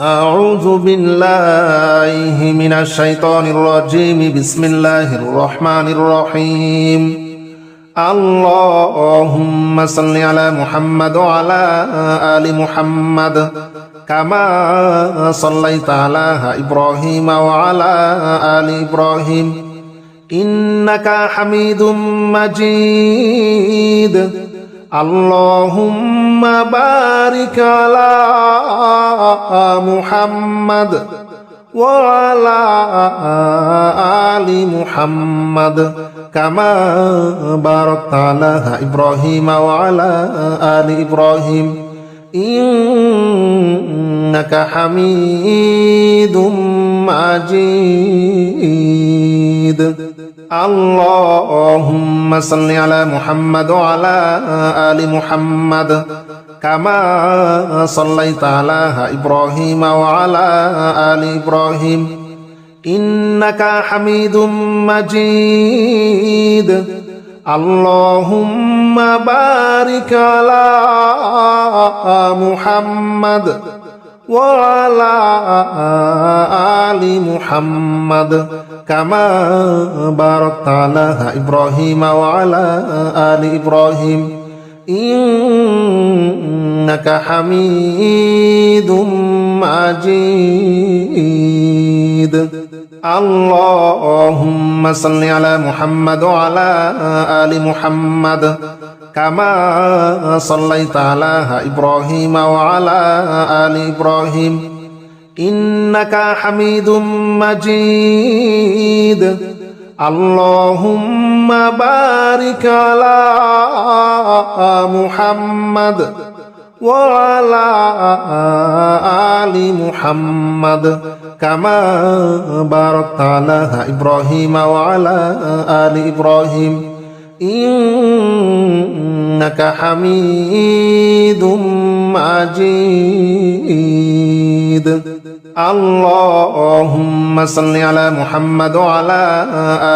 أعوذ بالله من الشيطان الرجيم بسم الله الرحمن الرحيم اللهم صل على محمد وعلى آل محمد كما صليت على إبراهيم وعلى آل إبراهيم إنك حميد مجيد اللهم بارك على محمد وعلى آل محمد كما باركت على إبراهيم وعلى آل إبراهيم إنك حميد مجيد اللهم صل على محمد وعلى آل محمد كما صليت على إبراهيم وعلى آل إبراهيم إنك حميد مجيد اللهم بارك على محمد وعلى آل محمد كما باركت على إبراهيم وعلى آل إبراهيم إنك حميد مجيد اللهم صل على محمد وعلى آل محمد كما صليت على إبراهيم وعلى آل إبراهيم إنك حميد مجيد اللهم بارك على محمد وعلى آل محمد كما باركت على إبراهيم وعلى آل إبراهيم إنك حميد مجيد اللهم صل على محمد وعلى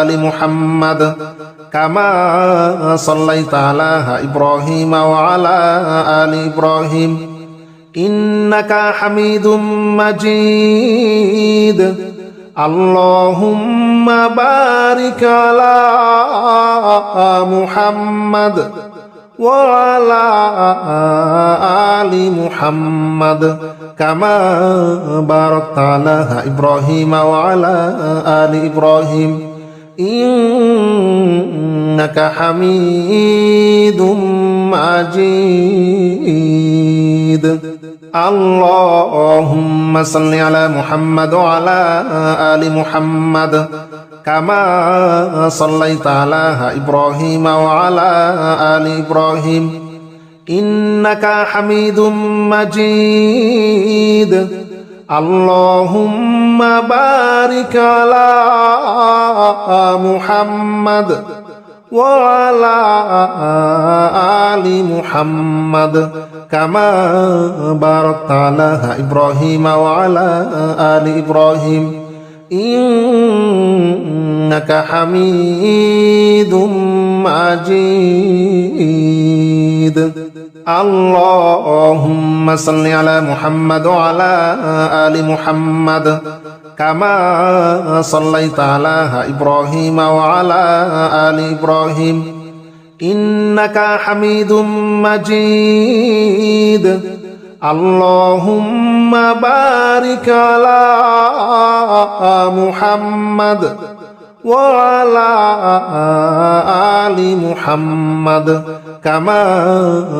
آل محمد كما صليت على إبراهيم وعلى آل إبراهيم إنك حميد مجيد اللهم بارك على محمد وعلى آل محمد كما باركت على إبراهيم وعلى آل إبراهيم إنك حميد مجيد اللهم صل على محمد وعلى آل محمد كما صليت على إبراهيم وعلى آل إبراهيم إنك حميد مجيد اللهم بارك على محمد وعلى آل محمد كما باركت على إبراهيم وعلى آل إبراهيم إنك حميد مجيد اللهم صل على محمد وعلى آل محمد كما صليت على إبراهيم وعلى آل إبراهيم إنك حميد مجيد اللهم بارك على محمد وعلى آل محمد كما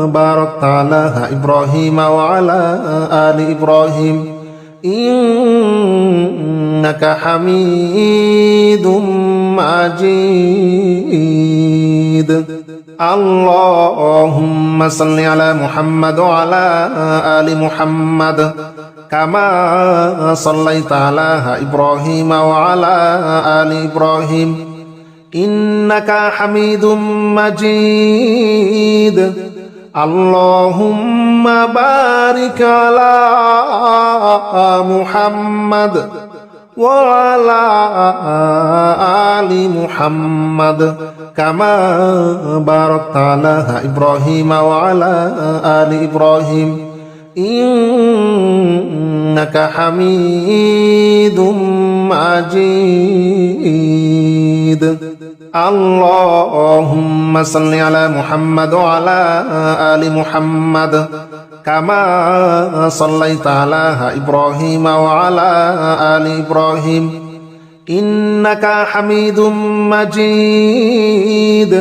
باركت على إبراهيم وعلى آل إبراهيم إنك حميد مجيد اللهم صل على محمد وعلى آل محمد كما صليت على إبراهيم وعلى آل إبراهيم إنك حميد مجيد اللهم بارك على محمد وعلى آل محمد كما باركت على إبراهيم وعلى آل إبراهيم إنك حميد مجيد اللهم صل على محمد وعلى آل محمد كما صليت على إبراهيم وعلى آل إبراهيم إنك حميد مجيد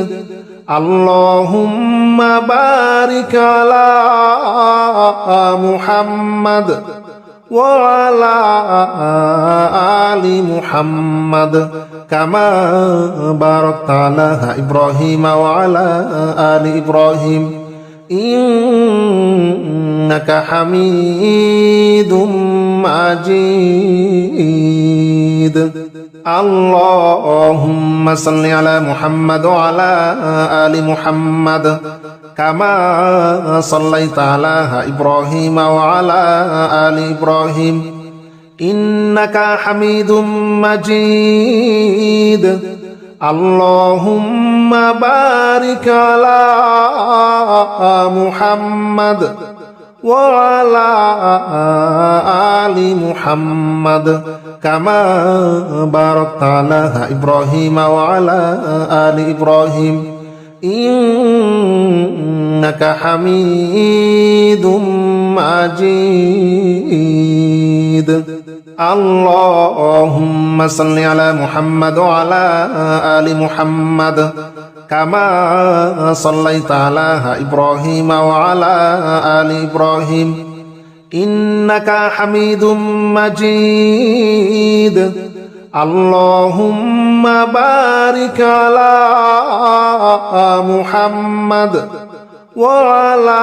اللهم بارك على محمد وعلى آل محمد كما باركت على إبراهيم وعلى آل إبراهيم إنك حميد مجيد اللهم صل على محمد وعلى آل محمد كما صليت على إبراهيم وعلى آل إبراهيم إنك حميد مجيد اللهم بارك على محمد وعلى آل محمد كما باركت على إبراهيم وعلى آل إبراهيم إنك حميد مجيد اللهم صل على محمد وعلى آل محمد كما صليت على إبراهيم وعلى آل إبراهيم إنك حميد مجيد اللهم بارك على محمد وعلى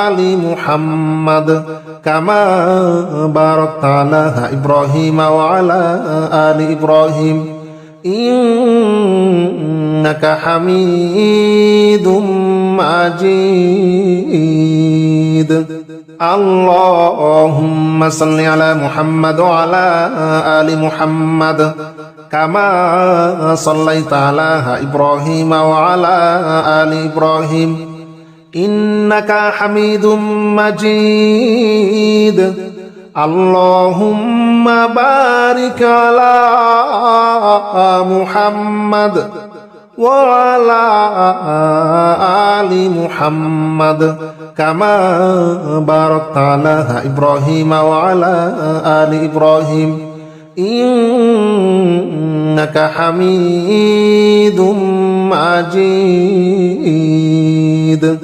آل محمد كما باركت على إبراهيم وعلى آل إبراهيم إنك حميد مجيد اللهم صل على محمد وعلى آل محمد كما صليت على إبراهيم وعلى آل إبراهيم إنك حميد مجيد اللهم بارك على محمد وعلى آل محمد كما باركت على إبراهيم وعلى آل إبراهيم إنك حميد مجيد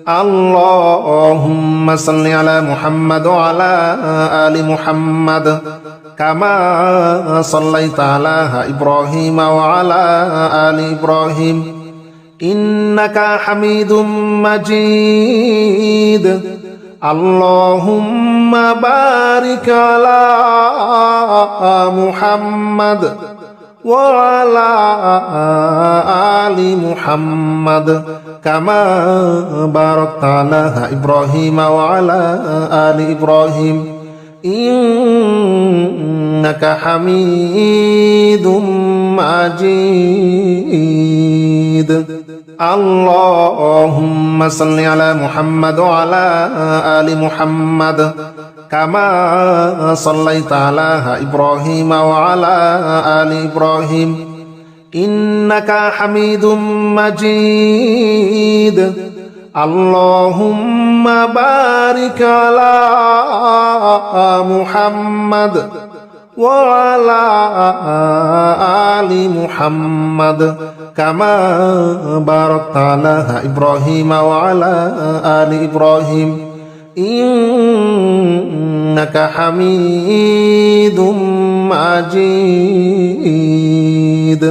اللهم صل على محمد وعلى آل محمد كما صليت على إبراهيم وعلى آل إبراهيم إنك حميد مجيد اللهم بارك على محمد وعلى آل محمد كما باركت على إبراهيم وعلى آل إبراهيم إنك حميد مجيد اللهم صل على محمد وعلى آل محمد كما صليت على إبراهيم وعلى آل إبراهيم إنك حميد مجيد اللهم بارك على محمد وعلى آل محمد كما باركت على إبراهيم وعلى آل إبراهيم إنك حميد مجيد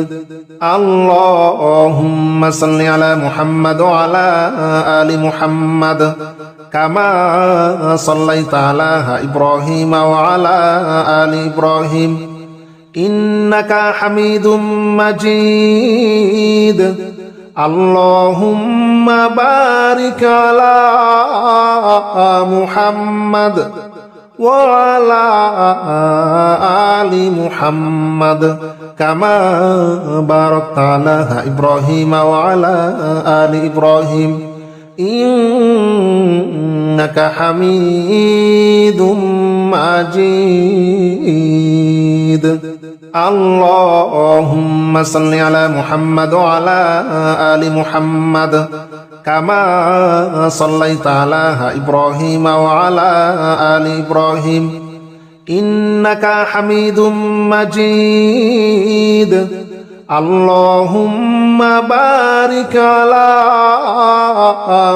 اللهم صل على محمد وعلى آل محمد كما صليت على إبراهيم وعلى آل إبراهيم إنك حميد مجيد اللهم بارك على محمد وعلى آل محمد كما باركت على إبراهيم وعلى آل إبراهيم إنك حميد مجيد. اللهم صل على محمد وعلى آل محمد كما صليت على إبراهيم وعلى آل إبراهيم إنك حميد مجيد. اللهم بارك على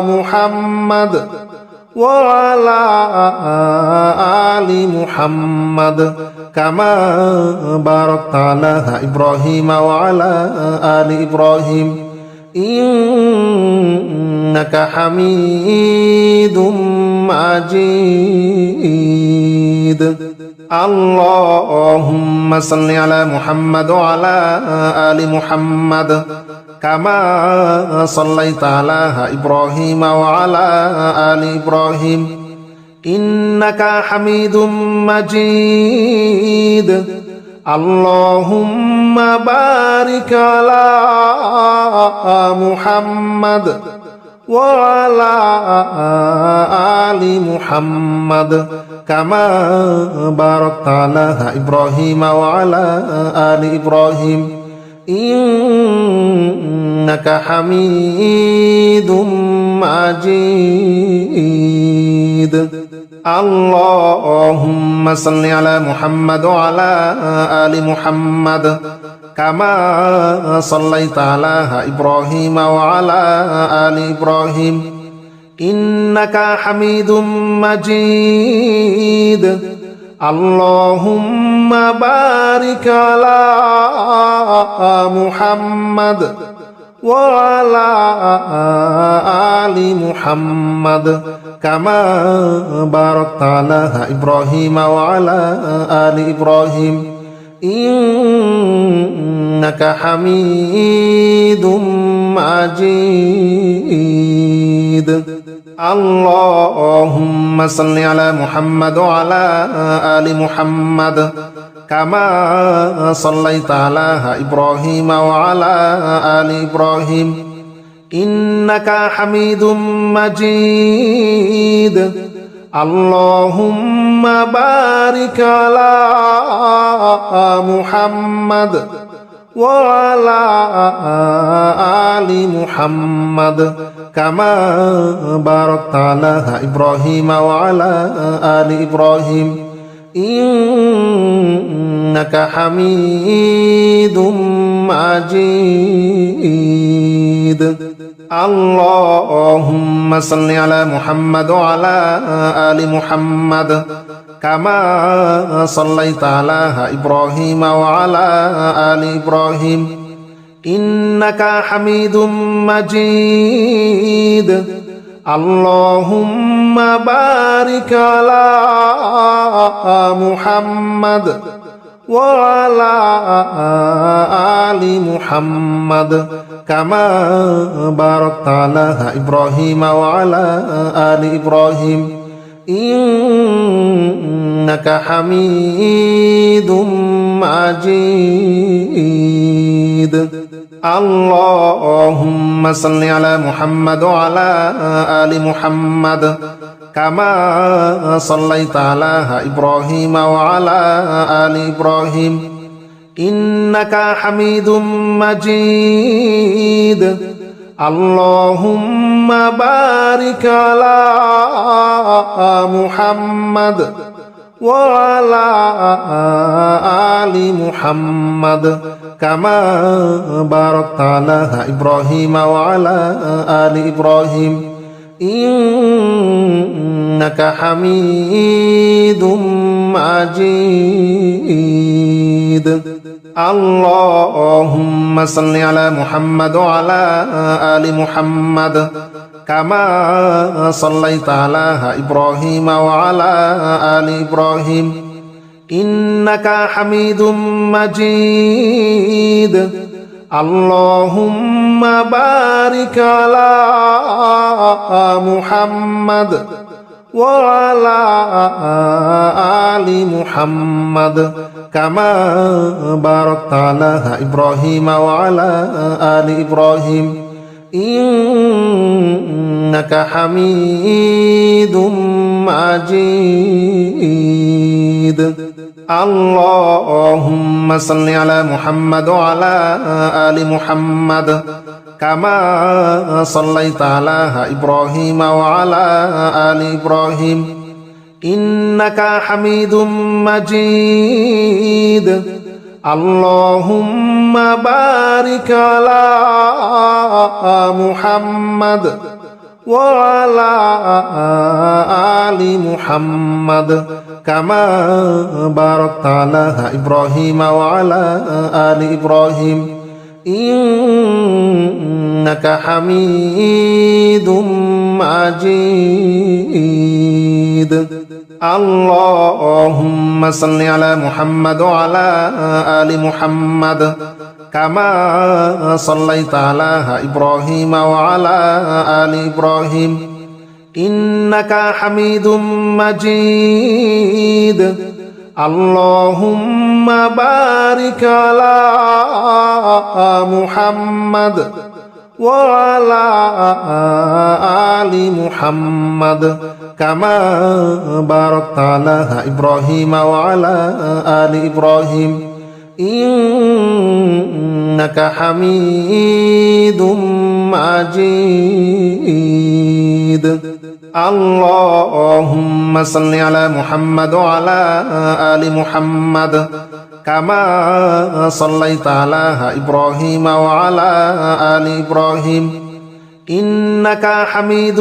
محمد وعلى آل محمد كما باركت على إبراهيم وعلى آل إبراهيم إنك حميد مجيد. اللهم صل على محمد وعلى آل محمد كما صليت على إبراهيم وعلى آل إبراهيم إنك حميد مجيد. اللهم بارك على محمد وعلى آل محمد كما باركت على إبراهيم وعلى آل إبراهيم إنك حميد مجيد. اللهم صل على محمد وعلى آل محمد كما صليت على إبراهيم وعلى آل إبراهيم إنك حميد مجيد. اللهم بارك على محمد وعلى آل محمد كما باركت على إبراهيم وعلى آل إبراهيم إنك حميد مجيد. اللهم صل على محمد وعلى آل محمد كما صليت على إبراهيم وعلى آل إبراهيم إنك حميد مجيد. اللهم بارك على محمد وعلى آل محمد كما باركت على إبراهيم وعلى آل إبراهيم إنك حميد مجيد. اللهم صل على محمد وعلى آل محمد كما صليت على إبراهيم وعلى آل إبراهيم إنك حميد مجيد. اللهم بارك على محمد وعلى آل محمد كما باركت على إبراهيم وعلى آل إبراهيم إنك حميد مجيد. اللهم صل على محمد وعلى آل محمد كما صليت على إبراهيم وعلى آل إبراهيم إنك حميد مجيد. اللهم بارك على محمد وعلى آل محمد كما باركت على إبراهيم وعلى آل إبراهيم إنك حميد مجيد. اللهم صل على محمد وعلى آل محمد كما صليت على إبراهيم وعلى آل إبراهيم إنك حميد مجيد. اللهم بارك على محمد وعلى آل محمد كما باركت على إبراهيم وعلى آل إبراهيم إنك حميد مجيد اللهم صل على محمد وعلى آل محمد كما صليت على إبراهيم وعلى آل إبراهيم إنك حميد مجيد اللهم بارك على محمد وعلى آل محمد كما باركت على إبراهيم وعلى آل إبراهيم إنك حميد مجيد اللهم صل على محمد وعلى آل محمد كما صليت على إبراهيم وعلى آل إبراهيم إنك حميد مجيد اللهم بارك على محمد وعلى آل محمد كما باركت على إبراهيم وعلى آل إبراهيم إنك حميد مجيد اللهم صل على محمد وعلى آل محمد كما صليت على إبراهيم وعلى آل إبراهيم إنك حميد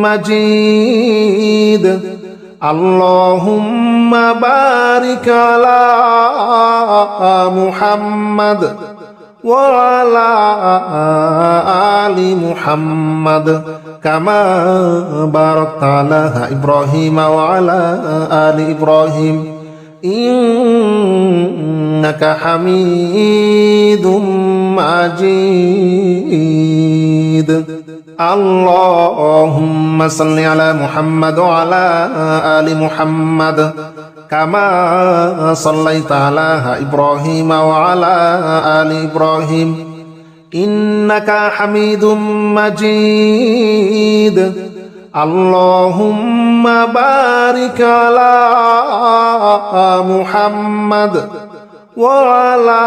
مجيد اللهم بارك على محمد وعلى آل محمد كما باركت على إبراهيم وعلى آل إبراهيم إنك حميد مجيد اللهم صل على محمد وعلى آل محمد كما صليت على إبراهيم وعلى آل إبراهيم إنك حميد مجيد اللهم بارك على محمد وعلى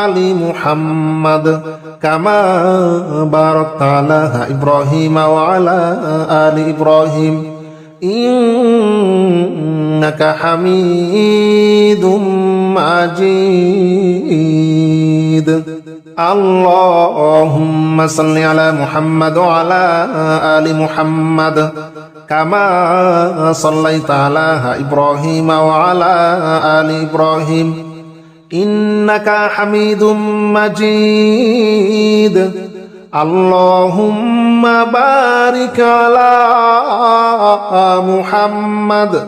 آل محمد كما باركت على إبراهيم وعلى آل إبراهيم إنك حميد مجيد اللهم صل على محمد وعلى آل محمد كما صليت على إبراهيم وعلى آل إبراهيم إنك حميد مجيد اللهم بارك على محمد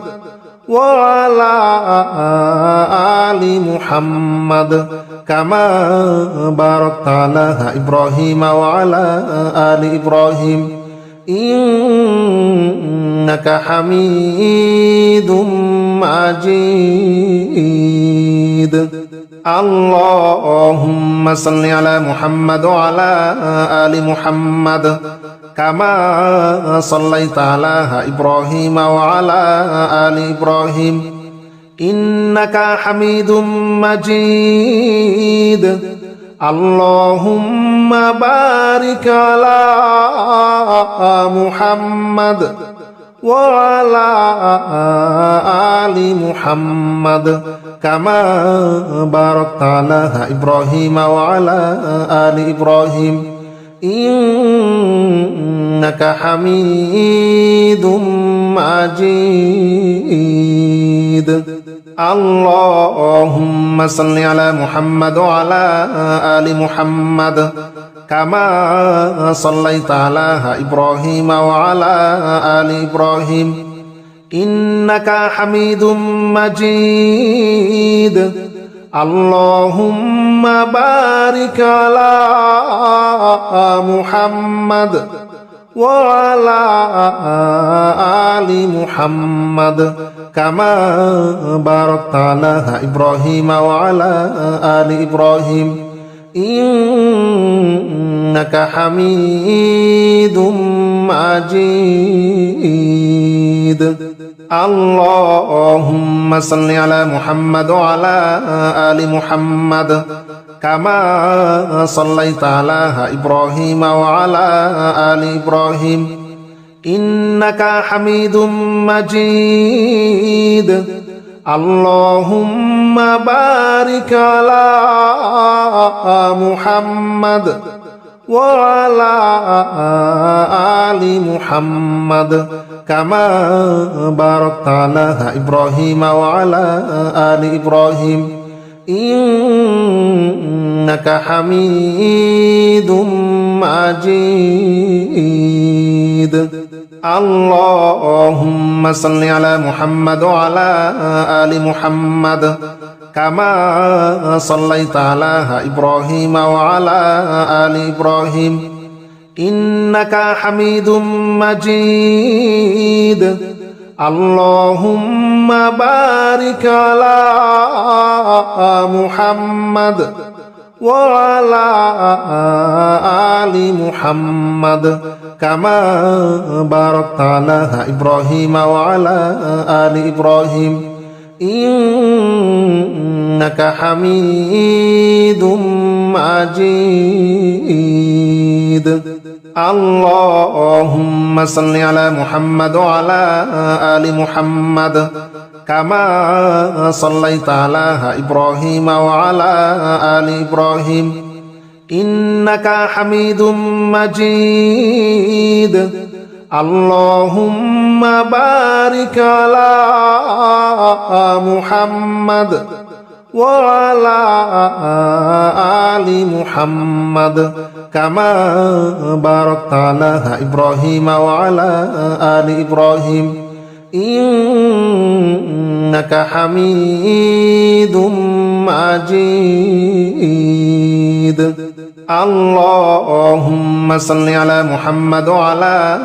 وعلى آل محمد كما باركت على إبراهيم وعلى آل إبراهيم إنك حميد مجيد اللهم صل على محمد وعلى آل محمد كما صليت على إبراهيم وعلى آل إبراهيم إنك حميد مجيد اللهم بارك على محمد وعلى آل محمد كما باركت على إبراهيم وعلى آل إبراهيم إنك حميد مجيد اللهم صل على محمد وعلى آل محمد كما صليت على إبراهيم وعلى آل إبراهيم إنك حميد مجيد اللهم بارك على محمد وعلى آل محمد كما باركت على إبراهيم وعلى آل إبراهيم إنك حميد مجيد اللهم صل على محمد وعلى آل محمد كما صليت على إبراهيم وعلى آل إبراهيم إنك حميد مجيد اللهم بارك على محمد وعلى آل محمد كما باركت على إبراهيم وعلى آل إبراهيم إنك حميد مجيد اللهم صل على محمد وعلى آل محمد كما صليت على إبراهيم وعلى آل إبراهيم إنك حميد مجيد اللهم بارك على محمد وعلى آل محمد كما باركت على إبراهيم وعلى آل إبراهيم إنك حميد مجيد اللهم صل على محمد وعلى آل محمد كما صليت على إبراهيم وعلى آل إبراهيم إنك حميد مجيد اللهم بارك على محمد وعلى آل محمد كما باركت على إبراهيم وعلى آل إبراهيم إنك حميد مجيد اللهم صل على محمد وعلى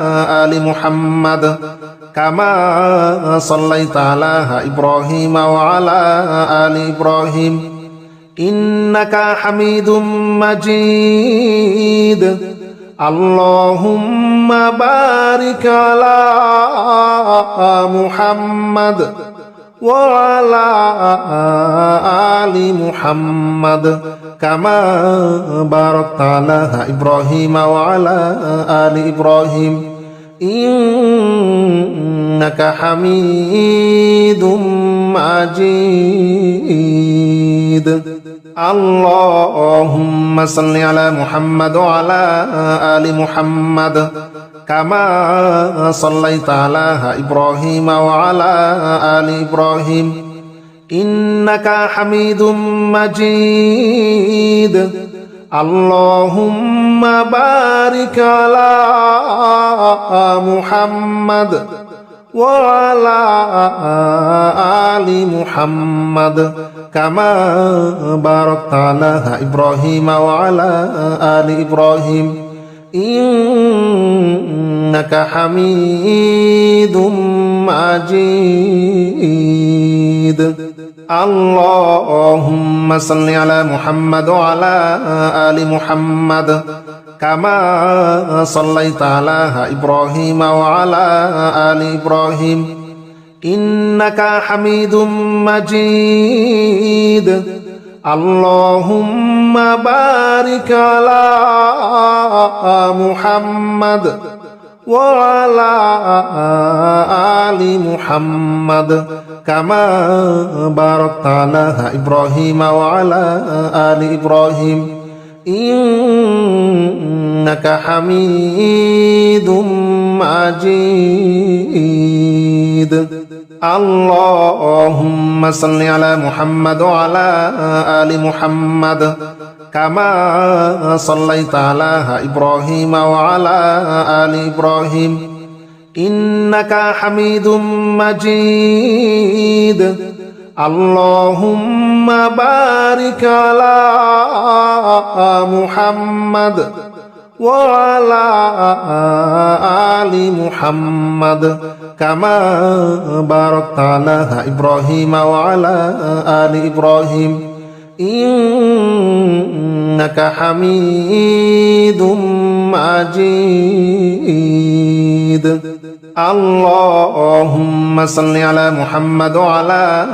آل محمد كما صليت على إبراهيم وعلى آل إبراهيم إنك حميد مجيد اللهم بارك على محمد وعلى آل محمد كما باركت على إبراهيم وعلى آل إبراهيم إنك حميد مجيد اللهم صل على محمد وعلى آل محمد كما صليت على إبراهيم وعلى آل إبراهيم إنك حميد مجيد اللهم بارك على محمد وعلى آل محمد كما باركت على إبراهيم وعلى آل إبراهيم إنك حميد مجيد اللهم صل على محمد وعلى آل محمد كما صليت على إبراهيم وعلى آل إبراهيم إنك حميد مجيد اللهم بارك على محمد وعلى آل محمد كما باركت على إبراهيم وعلى آل إبراهيم إنك حميد مجيد اللهم صل على محمد وعلى آل محمد كما صليت على إبراهيم وعلى آل إبراهيم إنك حميد مجيد اللهم بارك على محمد وعلى آل محمد كما باركت على إبراهيم وعلى آل إبراهيم إنك حميد مجيد. اللهم صل على محمد وعلى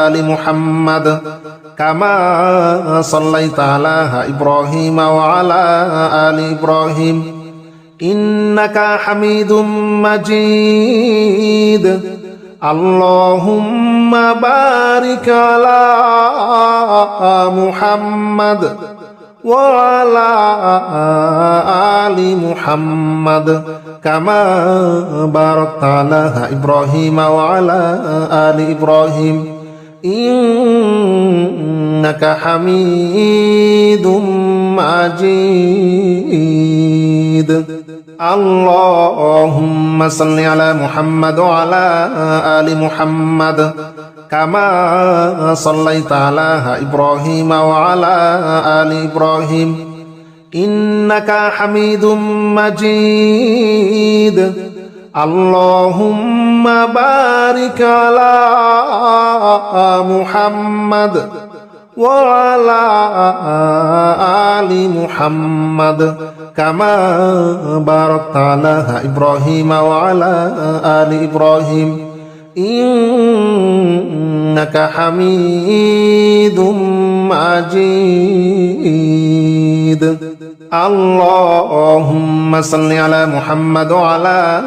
آل محمد كما صليت على إبراهيم وعلى آل إبراهيم إنك حميد مجيد. اللهم بارك على محمد وعلى آل محمد كما باركت على إبراهيم وعلى آل إبراهيم إنك حميد مجيد. اللهم صل على محمد وعلى آل محمد كما صليت على إبراهيم وعلى آل إبراهيم إنك حميد مجيد. اللهم بارك على محمد وعلى آل محمد كما باركت على إبراهيم وعلى آل إبراهيم إنك حميد مجيد. اللهم صل على محمد وعلى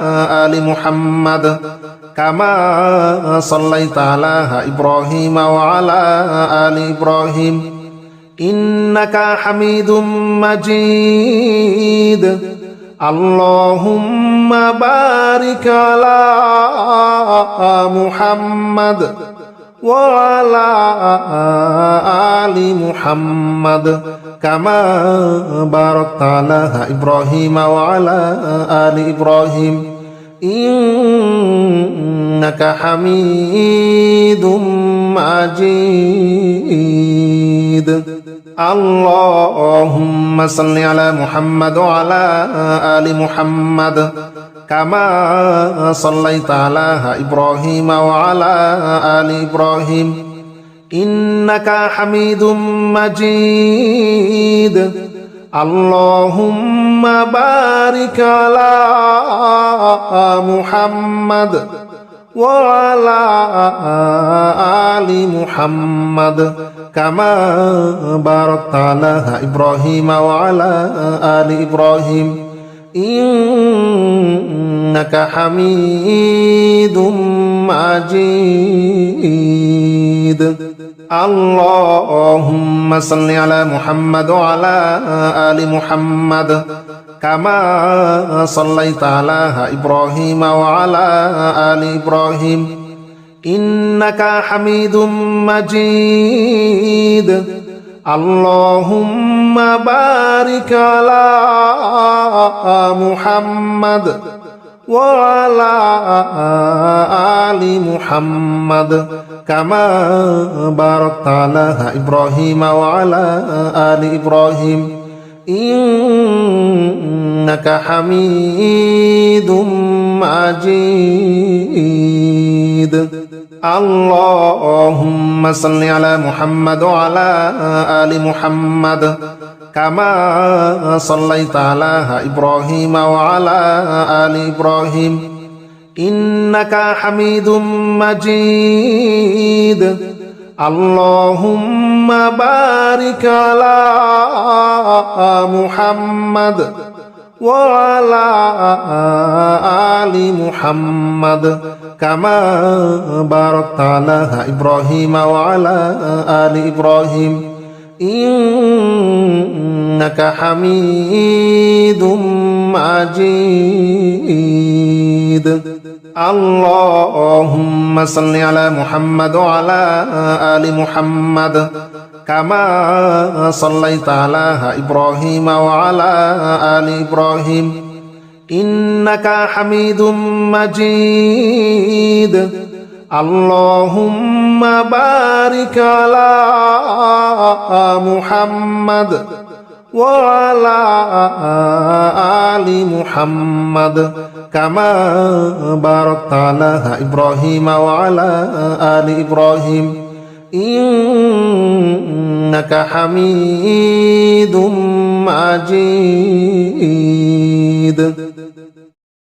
آل محمد كما صليت على إبراهيم وعلى آل إبراهيم إنك حميد مجيد. اللهم بارك على محمد وعلى آل محمد كما باركت على إبراهيم وعلى آل إبراهيم إنك حميد مجيد. اللهم صل على محمد وعلى آل محمد كما صليت على إبراهيم وعلى آل إبراهيم إنك حميد مجيد. اللهم بارك على محمد وعلى آل محمد كما باركت على إبراهيم وعلى آل إبراهيم إنك حميد مجيد. اللهم صل على محمد وعلى آل محمد كما صليت على إبراهيم وعلى آل إبراهيم إنك حميد مجيد. اللهم بارك على محمد وعلى آل محمد كما باركت على إبراهيم وعلى آل إبراهيم إنك حميد مجيد. اللهم صل على محمد وعلى آل محمد كما صليت على إبراهيم وعلى آل إبراهيم إنك حميد مجيد. اللهم بارك على محمد وعلى آل محمد كما باركت على إبراهيم وعلى آل إبراهيم إنك حميد مجيد. اللهم صل على محمد وعلى آل محمد كما صليت على إبراهيم وعلى آل إبراهيم إنك حميد مجيد. اللهم بارك على محمد وعلى آل محمد كما باركت على إبراهيم وعلى آل إبراهيم إنك حميد مجيد